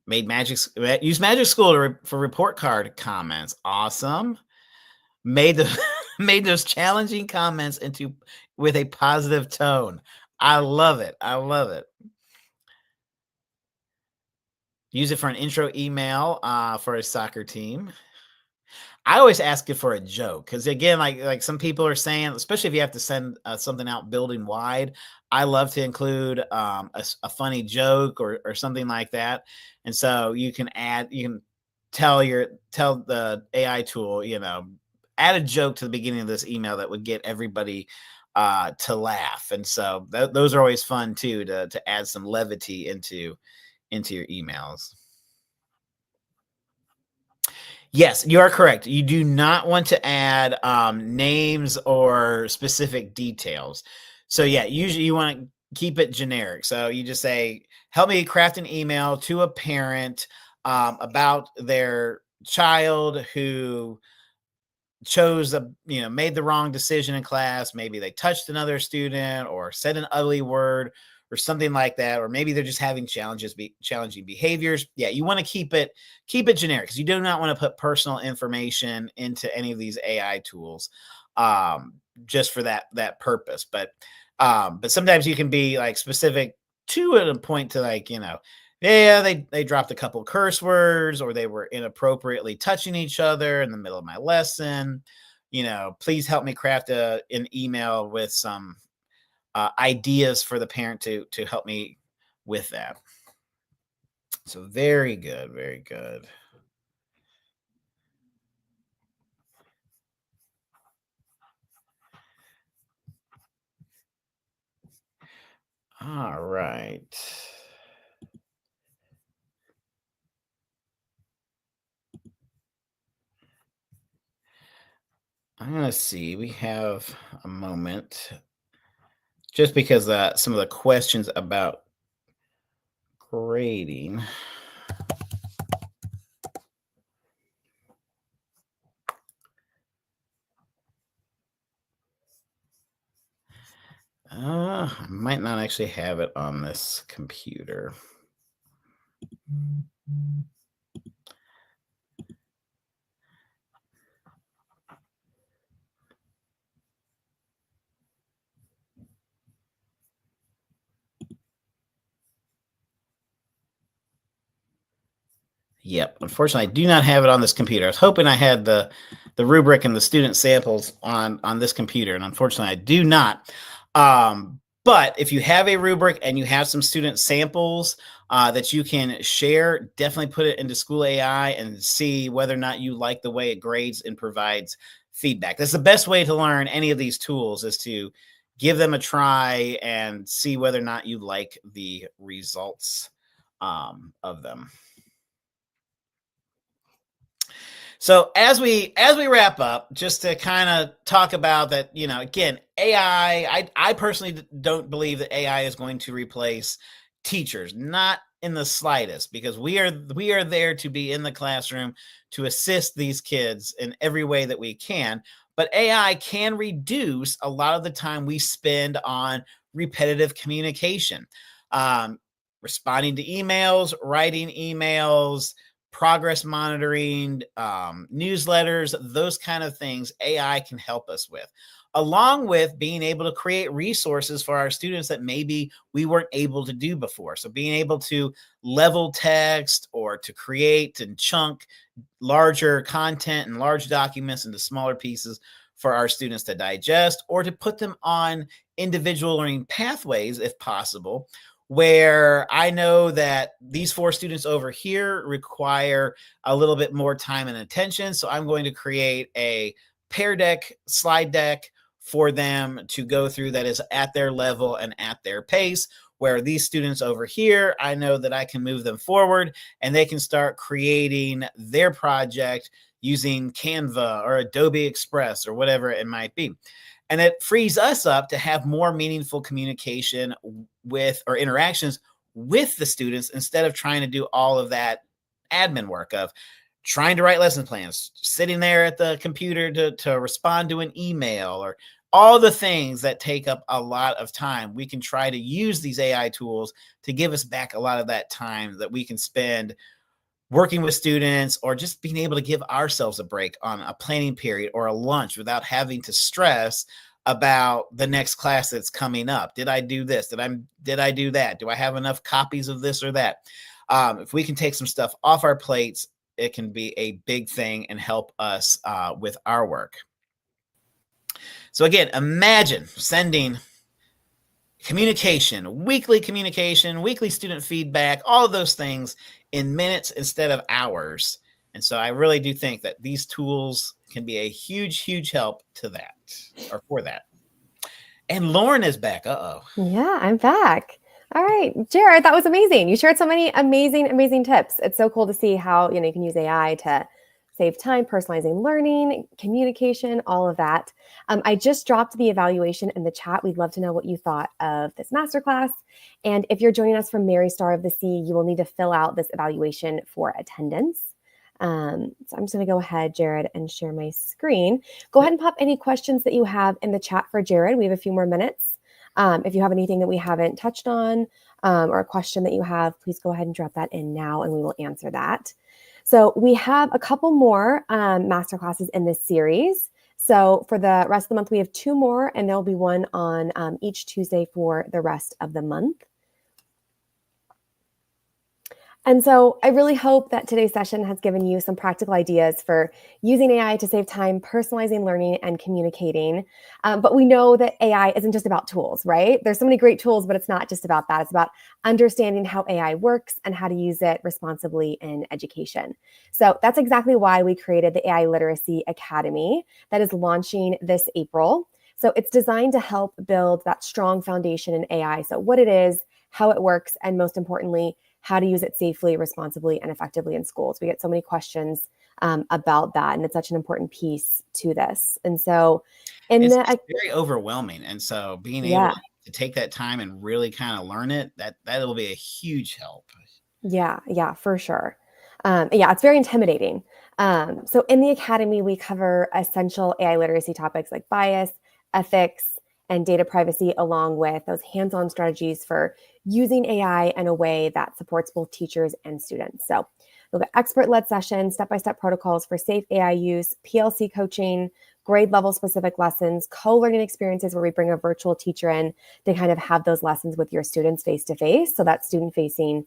Use Magic School for report card comments. Awesome. Made the made those challenging comments into with a positive tone. I love it. I love it. Use it for an intro email for a soccer team. I always ask it for a joke, because again, like some people are saying, especially if you have to send something out building wide, I love to include a funny joke, or something like that. And so you can tell the AI tool, add a joke to the beginning of this email that would get everybody to laugh. And so those are always fun too, to add some levity into your emails. Yes, you are correct. You do not want to add names or specific details. So yeah, usually you want to keep it generic. So you just say, "Help me craft an email to a parent about their child who made the wrong decision in class. Maybe they touched another student, or said an ugly word, or something like that, or maybe they're just having challenging behaviors." Yeah, you want to keep it generic, because you do not want to put personal information into any of these AI tools, um, just for that purpose. But sometimes you can be like specific to a point, to like, yeah, they dropped a couple curse words, or they were inappropriately touching each other in the middle of my lesson. Please help me craft an email with some ideas for the parent to help me with that. So very good, very good. All right. I'm gonna see. We have a moment, just because some of the questions about grading. I might not actually have it on this computer. Yep. Unfortunately, I do not have it on this computer. I was hoping I had the rubric and the student samples on this computer, and unfortunately, I do not. But if you have a rubric and you have some student samples that you can share, definitely put it into School AI and see whether or not you like the way it grades and provides feedback. That's the best way to learn any of these tools, is to give them a try and see whether or not you like the results of them. So as we wrap up, just to kind of talk about that, again, AI, I personally don't believe that AI is going to replace teachers, not in the slightest, because we are there to be in the classroom to assist these kids in every way that we can. But AI can reduce a lot of the time we spend on repetitive communication, um, responding to emails, writing emails, progress monitoring, newsletters, those kind of things AI can help us with, along with being able to create resources for our students that maybe we weren't able to do before. So being able to level text or to create and chunk larger content and large documents into smaller pieces for our students to digest, or to put them on individual learning pathways if possible, where I know that these 4 students over here require a little bit more time and attention. So I'm going to create a pair deck, slide deck for them to go through that is at their level and at their pace, where these students over here, I know that I can move them forward and they can start creating their project using Canva or Adobe Express or whatever it might be. And it frees us up to have more meaningful communication with, or interactions with, the students, instead of trying to do all of that admin work of trying to write lesson plans, sitting there at the computer to respond to an email, or all the things that take up a lot of time. We can try to use these AI tools to give us back a lot of that time that we can spend working with students, or just being able to give ourselves a break on a planning period or a lunch without having to stress about the next class that's coming up. Did I do this? Did I do that? Do I have enough copies of this or that? If we can take some stuff off our plates, it can be a big thing and help us with our work. So again, imagine sending communication, weekly student feedback, all of those things in minutes instead of hours. And so I really do think that these tools can be a huge, huge help to that, or for that. And Lauren is back. Uh-oh. Yeah, I'm back. All right, Jared, that was amazing. You shared so many amazing, amazing tips. It's so cool to see how, you can use AI to save time, personalizing learning, communication, all of that. I just dropped the evaluation in the chat. We'd love to know what you thought of this masterclass. And if you're joining us from Mary Star of the Sea, you will need to fill out this evaluation for attendance. So I'm just going to go ahead, Jared, and share my screen. Go ahead and pop any questions that you have in the chat for Jared. We have a few more minutes. If you have anything that we haven't touched on, or a question that you have, please go ahead and drop that in now and we will answer that. So we have a couple more masterclasses in this series. So for the rest of the month, we have 2 more, and there'll be one on each Tuesday for the rest of the month. And so I really hope that today's session has given you some practical ideas for using AI to save time, personalizing learning, and communicating. But we know that AI isn't just about tools, right? There's so many great tools, but it's not just about that. It's about understanding how AI works and how to use it responsibly in education. So that's exactly why we created the AI Literacy Academy that is launching this April. So it's designed to help build that strong foundation in AI. So what it is, how it works, and most importantly, how to use it safely, responsibly, and effectively in schools. We get so many questions about that, and it's such an important piece to this. And so, It's very overwhelming, and so being able yeah, to take that time and really kind of learn it, that will be a huge help. yeah, for sure. Yeah, it's very intimidating. So in the academy, we cover essential AI literacy topics like bias, ethics, and data privacy, along with those hands-on strategies for using AI in a way that supports both teachers and students. So you'll get expert-led sessions, step-by-step protocols for safe AI use, PLC coaching, grade level specific lessons, co-learning experiences where we bring a virtual teacher in to kind of have those lessons with your students face-to-face. So that student-facing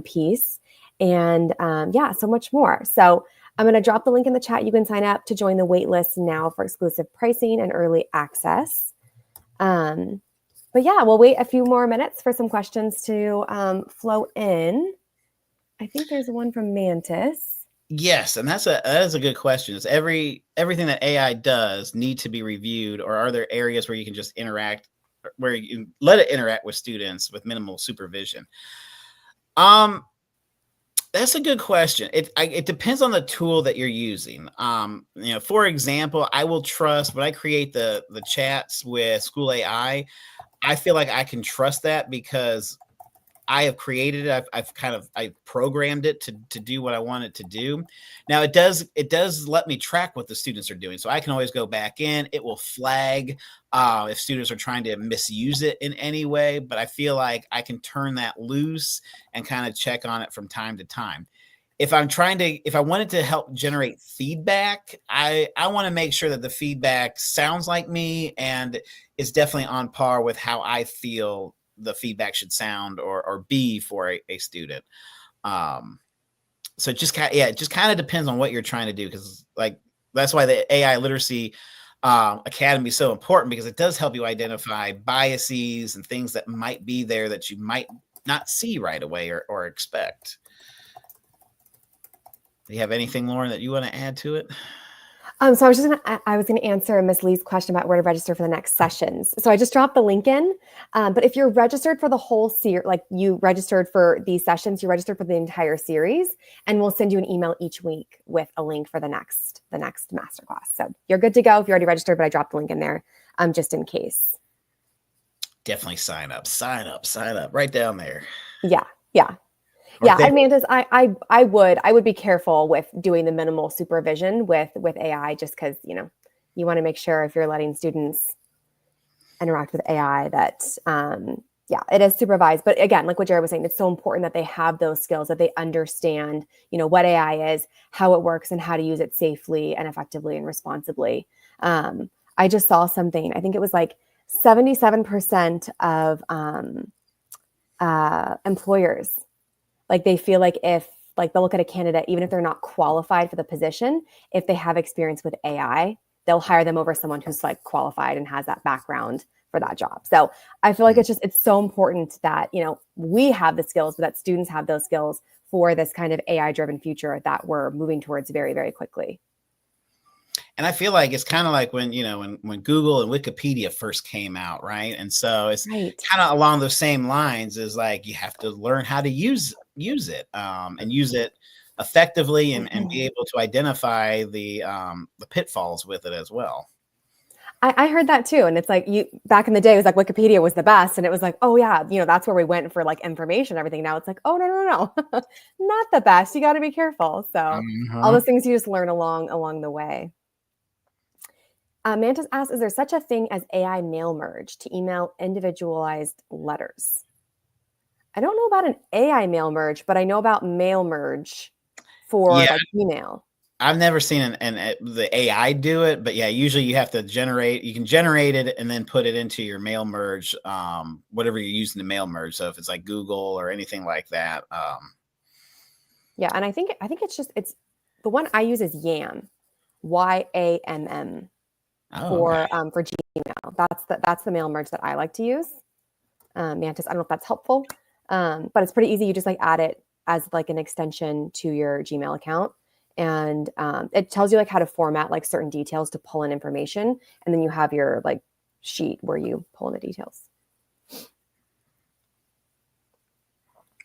piece. and yeah, so much more. So I'm going to drop the link in the chat. You can sign up to join the waitlist now for exclusive pricing and early access. But yeah, we'll wait a few more minutes for some questions to flow in. I think there's one from Mantis. Yes, and that is a good question. Is everything that AI does need to be reviewed, or are there areas where you can just interact, where you let it interact with students with minimal supervision? That's a good question. It depends on the tool that you're using. For example, I will trust when I create the chats with School AI. I feel like I can trust that because I have created it. I've programmed it to do what I want it to do. Now it does let me track what the students are doing, so I can always go back in. It will flag if students are trying to misuse it in any way, but I feel like I can turn that loose and kind of check on it from time to time. If I wanted to help generate feedback, I want to make sure that the feedback sounds like me and is definitely on par with how I feel the feedback should sound or be for a student. So it just kind of depends on what you're trying to do, because like that's why the AI Literacy Academy is so important, because it does help you identify biases and things that might be there that you might not see right away or expect. Do you have anything, Lauren, that you want to add to it? So I was gonna answer Miss Lee's question about where to register for the next sessions. So I just dropped the link in. But if you're registered for the whole series, like you registered for these sessions, you registered for the entire series, and we'll send you an email each week with a link for the next masterclass. So you're good to go if you already registered, but I dropped the link in there just in case. Definitely sign up right down there. Yeah. Right there. I mean, I would be careful with doing the minimal supervision with AI, just because you want to make sure if you're letting students interact with AI that it is supervised. But again, like what Jared was saying, it's so important that they have those skills, that they understand what AI is, how it works, and how to use it safely and effectively and responsibly. I just saw something. I think it was like 77% of employers, like they feel like if like they'll look at a candidate, even if they're not qualified for the position, if they have experience with AI, they'll hire them over someone who's like qualified and has that background for that job. So I feel like it's so important that, we have the skills, but that students have those skills for this kind of AI driven future that we're moving towards very, very quickly. And I feel like it's kind of like when Google and Wikipedia first came out, right? And so it's kind of along those same lines, is like you have to learn how to use it and use it effectively and be able to identify the pitfalls with it as well. I heard that too. And it's like back in the day, it was like Wikipedia was the best. And it was like, oh yeah, that's where we went for like information and everything. Now it's like, oh, no, not the best. You got to be careful. So all those things you just learn along the way. Mantis asks, is there such a thing as AI mail merge to email individualized letters? I don't know about an AI mail merge, but I know about mail merge for like email. I've never seen the AI do it, but yeah, usually you can generate it and then put it into your mail merge, whatever you're using to mail merge. So if it's like Google or anything like that. Yeah. And I think it's the one I use is YAMM, YAMM. For Gmail. That's the mail merge that I like to use. Mantis, I don't know if that's helpful, but it's pretty easy. You just like add it as like an extension to your Gmail account, and it tells you like how to format like certain details to pull in information, and then you have your like sheet where you pull in the details.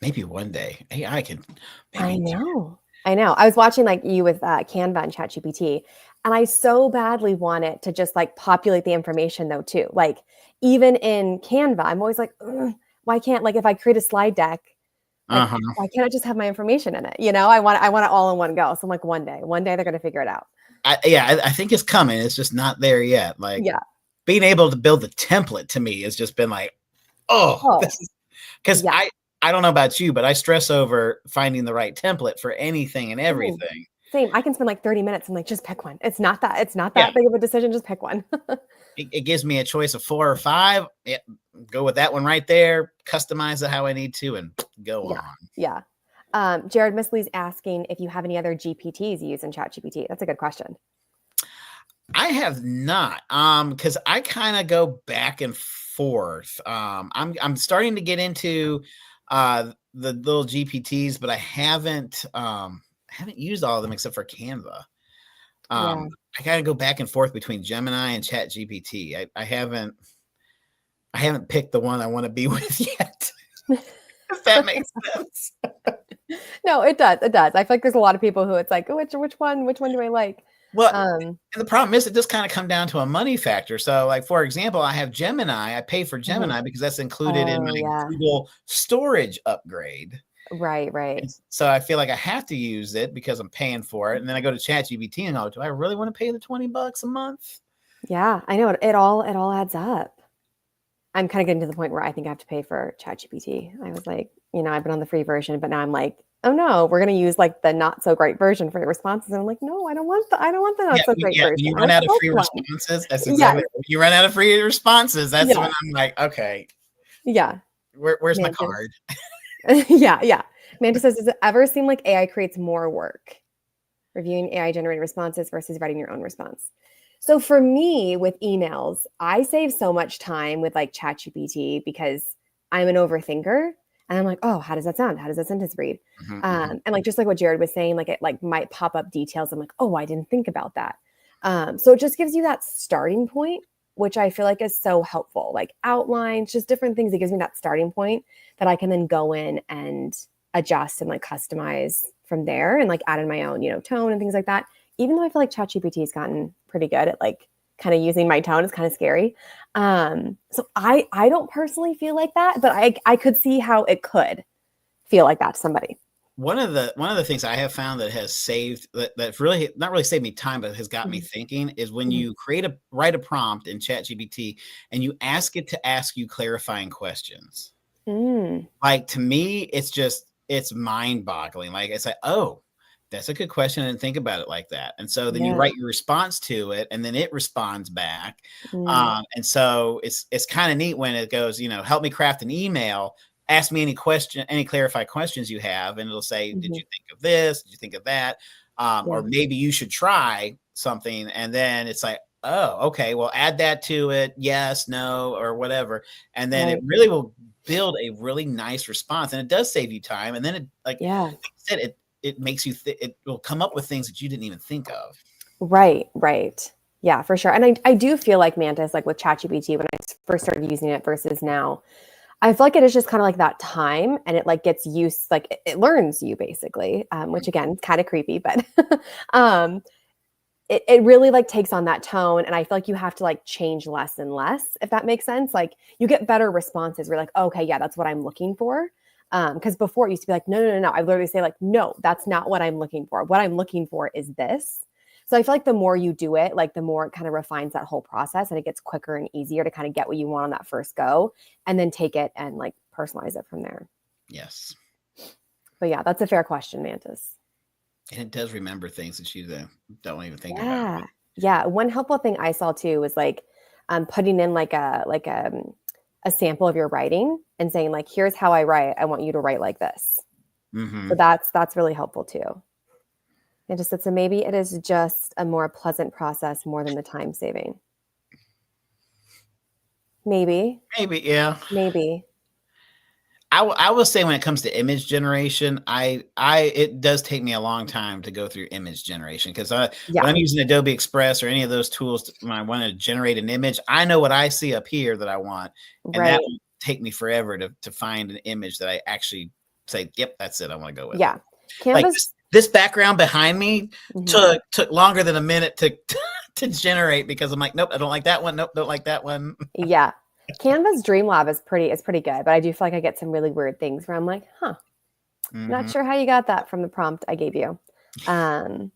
Maybe one day AI can. I know. I was watching like you with Canva and ChatGPT, and I so badly want it to just like populate the information though too. Like even in Canva, I'm always like, why can't, like if I create a slide deck, like why can't I just have my information in it? I want it all in one go. So I'm like, one day they're going to figure it out. I think it's coming. It's just not there yet. Like being able to build the template to me has just been like, because I don't know about you, but I stress over finding the right template for anything and everything. Same. I can spend like 30 minutes and like, just pick one. It's not that big of a decision. Just pick one. It gives me a choice of 4 or 5. Go with that one right there, customize it how I need to, and go on. Yeah. Jared Misley's asking if you have any other GPTs you use in ChatGPT. That's a good question. I have not, because I kind of go back and forth. I'm starting to get into the little GPTs, but I haven't used all of them except for Canva. Yeah. I gotta go back and forth between Gemini and Chat GPT. I haven't picked the one I want to be with yet. If that makes sense. No, it does. It does. I feel like there's a lot of people who it's like, oh, which one do I like? Well, Um, and the problem is it just kind of come down to a money factor. So, like for example, I have Gemini. I pay for mhm. Gemini because that's included in Oh, my yeah. Google storage upgrade. Right, right. And so I feel like I have to use it because I'm paying for it. And then I go to ChatGPT and go, do I really want to pay the $20 a month? Yeah, I know it all adds up. I'm kind of getting to the point where I think I have to pay for ChatGPT. I was like, I've been on the free version, but now I'm like, oh no, we're gonna use like the not so great version for the responses. And I'm like, no, I don't want the Yeah, not so great yeah. When version. you I run want out the of best free one. responses, that's Yes, exactly when you run out of free responses. That's when yeah, I'm like, okay, yeah. where's my Mantis. card? Yeah, yeah. Mantis says, does it ever seem like AI creates more work? Reviewing AI generated responses versus writing your own response. So for me with emails, I save so much time with like ChatGPT because I'm an overthinker and I'm like, oh, how does that sound? How does that sentence read? Mhm, mhm. And like just like what Jared was saying, like it like might pop up details. I'm like, oh, I didn't think about that. So it just gives you that starting point, which I feel like is so helpful. Like outlines, just different things. It gives me that starting point that I can then go in and adjust and like customize from there and like add in my own, tone and things like that. Even though I feel like ChatGPT has gotten pretty good at like kind of using my tone, it's kind of scary. So I don't personally feel like that, but I could see how it could feel like that to somebody. One of the things I have found that has saved that's really not really saved me time, but has got me Mhm, thinking is when mhm. you write a prompt in ChatGPT and you ask it to ask you clarifying questions. Mm, Like to me, it's mind boggling. Like it's like, oh, that's a good question. I didn't think about it like that. And so then you yeah. write your response to it, and then it responds back. Mm, And so it's kind of neat when it goes, help me craft an email. Ask me any clarified questions you have, and it'll say, did mhm. you think of this? Did you think of that? Yeah. Or maybe you should try something. And then it's like, oh, okay, well, add that to it. Yes, no, or whatever. And then it Right. really will build a really nice response, and it does save you time. And then it, like Yeah. I said, it makes you it will come up with things that you didn't even think of. Right. Right. Yeah, for sure. And I do feel like Mantis, like with ChatGPT, when I first started using it versus now, I feel like it is just kind of like that time and it like gets used, like it learns you basically, which again, kind of creepy, but um, it really like takes on that tone. And I feel like you have to like change less and less, if that makes sense. Like you get better responses. We're like, oh, okay, yeah, that's what I'm looking for. Because before it used to be like, no, no, no, no. I literally say like, no, that's not what I'm looking for. What I'm looking for is this. So I feel like the more you do it, like the more it kind of refines that whole process and it gets quicker and easier to kind of get what you want on that first go and then take it and like personalize it from there. Yes, But yeah, that's a fair question, Mantis. and it does remember things that you don't even think about. Yeah. Yeah. One helpful thing I saw too was like putting in like a sample of your writing and saying like, here's how I write. I want you to write like this. So Hmm. that's really helpful too. And just said so maybe it is just a more pleasant process more than the time saving. Maybe, Maybe, yeah. maybe. I will say when it comes to image generation, it does take me a long time to go through image generation because when Yeah. I'm using Adobe Express or any of those tools when I want to generate an image, I know what I see up here that I want, and that Right. will take me forever to find an image that I actually say, yep, that's it. I want to go with it. Yeah. Like Canvas. this background behind me Mhm. took longer than a minute to to generate because I'm like, nope, I don't like that one. Nope, don't like that one. Yeah. Canva's Dreamlab is pretty good, but I do feel like I get some really weird things where I'm like, huh, not Hmm. sure how you got that from the prompt I gave you. Um,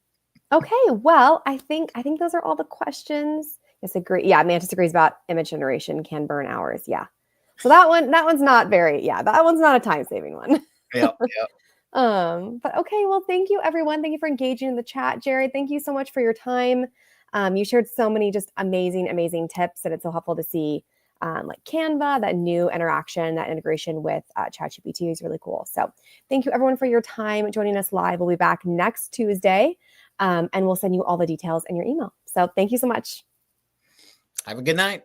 okay, well, I think those are all the questions. Yes, agree. Yeah, Mantis agrees about image generation can burn hours. Yeah. So that one's not very, yeah, that one's not a time-saving one. Yeah. But okay, well, thank you everyone. Thank you for engaging in the chat. Jared, thank you so much for your time. You shared so many just amazing, amazing tips, and it's so helpful to see like Canva, that new interaction, that integration with ChatGPT is really cool. So thank you everyone for your time joining us live. We'll be back next Tuesday, and we'll send you all the details in your email. So thank you so much. Have a good night.